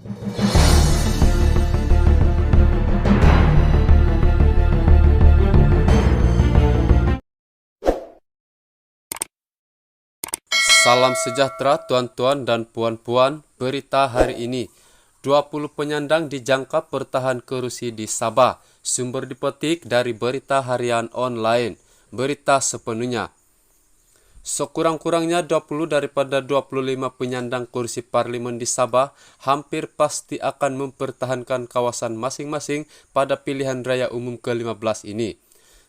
Salam sejahtera tuan-tuan dan puan-puan, berita hari ini. 20 penyandang dijangka bertahan kerusi di Sabah. Sumber dipetik dari berita harian online. Berita sepenuhnya. Sekurang-kurangnya 20 daripada 25 penyandang kursi parlimen di Sabah hampir pasti akan mempertahankan kawasan masing-masing pada pilihan raya umum ke-15 ini.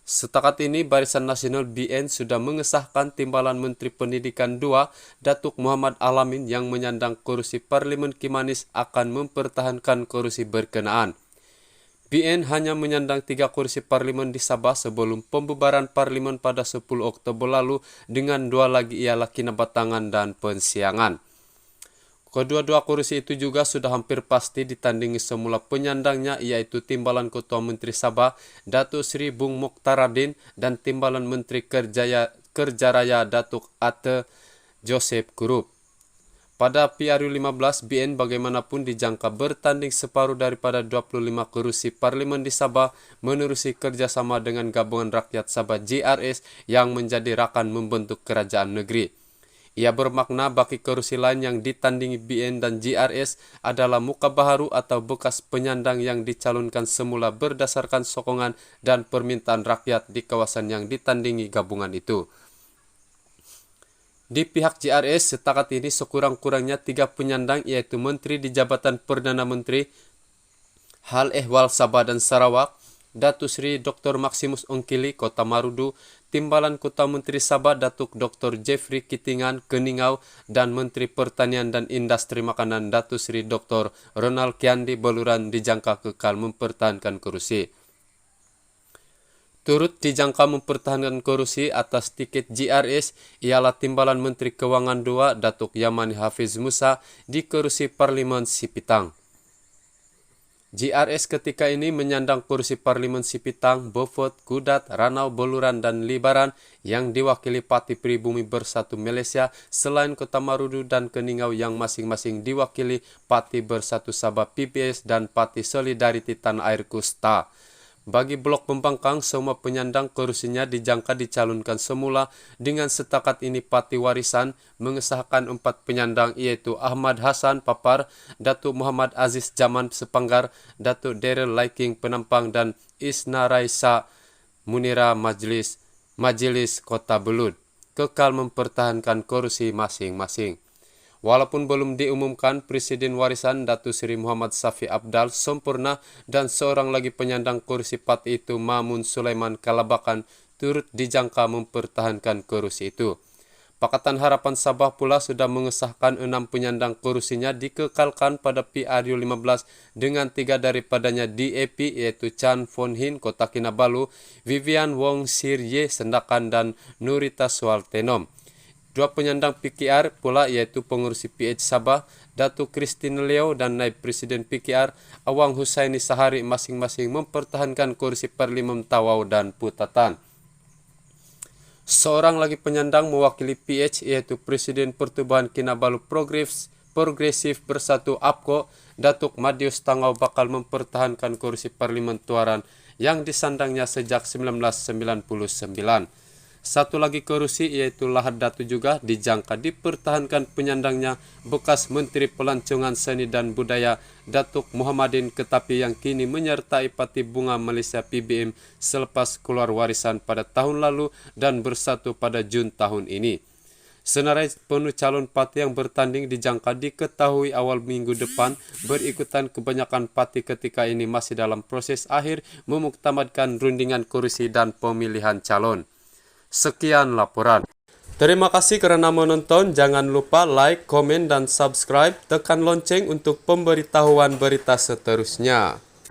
Setakat ini, Barisan Nasional BN sudah mengesahkan Timbalan Menteri Pendidikan II, Datuk Muhammad Alamin yang menyandang kursi Parlimen Kimanis akan mempertahankan kursi berkenaan. BN hanya menyandang 3 kursi parlimen di Sabah sebelum pembubaran parlimen pada 10 Oktober lalu dengan 2 lagi ialah kinabatangan dan pensiangan. Kedua-dua kursi itu juga sudah hampir pasti ditandingi semula penyandangnya, yaitu Timbalan Ketua Menteri Sabah Datuk Seri Bung Mokhtaradin dan Timbalan Menteri Kerja Raya Datuk Ate Joseph Kurup. Pada PRU 15, BN bagaimanapun dijangka bertanding separuh daripada 25 kursi parlimen di Sabah menerusi kerjasama dengan Gabungan Rakyat Sabah JRS yang menjadi rakan membentuk kerajaan negeri. Ia bermakna bagi kursi lain yang ditandingi BN dan JRS adalah muka baharu atau bekas penyandang yang dicalonkan semula berdasarkan sokongan dan permintaan rakyat di kawasan yang ditandingi gabungan itu. Di pihak JRS, setakat ini sekurang-kurangnya 3 penyandang, yaitu Menteri di Jabatan Perdana Menteri, Hal Ehwal Sabah dan Sarawak, Datuk Seri Dr. Maximus Ongkili, Kota Marudu, Timbalan Kota Menteri Sabah Datuk Dr. Jeffrey Kitingan, Keningau, dan Menteri Pertanian dan Industri Makanan Datuk Seri Dr. Ronald Kiandi, Beluran dijangka kekal mempertahankan kursi. Turut dijangka mempertahankan kursi atas tiket JRS ialah Timbalan Menteri Keuangan II Datuk Yamani Hafiz Musa di kursi Parlimen Sipitang. JRS ketika ini menyandang kursi Parlimen Sipitang, Beaufort, Kudat, Ranau, Beluran, dan Libaran yang diwakili Parti Pribumi Bersatu Malaysia selain Kota Marudu dan Keningau yang masing-masing diwakili Parti Bersatu Sabah PBS dan Parti Solidariti Tanah Air Kusta. Bagi Blok Pembangkang, semua penyandang kursinya dijangka dicalonkan semula. Dengan setakat ini Parti Warisan mengesahkan 4 penyandang, yaitu Ahmad Hasan Papar, Datuk Muhammad Aziz Jaman Sepanggar, Datuk Daryl Laiking Penampang, dan Isna Raisa Munira Majelis Kota Belud kekal mempertahankan kursi masing-masing. Walaupun belum diumumkan, Presiden Warisan Datuk Seri Muhammad Safi Abdal sempurna dan seorang lagi penyandang kursi parti itu, Mamun Sulaiman Kalabakan, turut dijangka mempertahankan kursi itu. Pakatan Harapan Sabah pula sudah mengesahkan 6 penyandang kursinya dikekalkan pada PRU 15 dengan 3 daripadanya DAP, yaitu Chan Fon Hin, Kota Kinabalu, Vivian Wong Sirye, Sendakan, dan Nurita Sualtenom. 2 penyandang PKR pula, yaitu pengurusi PH Sabah, Datuk Christine Leo, dan Naib Presiden PKR, Awang Husaini Sahari, masing-masing mempertahankan kursi Parlimen Tawau dan Putatan. Seorang lagi penyandang mewakili PH, yaitu Presiden Pertubuhan Kinabalu Progresif Bersatu APKO, Datuk Madius Tangau bakal mempertahankan kursi Parlimen Tuaran yang disandangnya sejak 1999. Satu lagi kursi, yaitu Lahad Datu, juga dijangka dipertahankan penyandangnya bekas Menteri Pelancongan Seni dan Budaya Datuk Muhammadin Ketapi yang kini menyertai Parti Bunga Malaysia PBM selepas keluar warisan pada tahun lalu dan bersatu pada Jun tahun ini. Senarai penuh calon parti yang bertanding dijangka diketahui awal minggu depan, berikutan kebanyakan parti ketika ini masih dalam proses akhir memuktamadkan rundingan kursi dan pemilihan calon. Sekian laporan. Terima kasih kerana menonton. Jangan lupa like, komen, dan subscribe. Tekan lonceng untuk pemberitahuan berita seterusnya.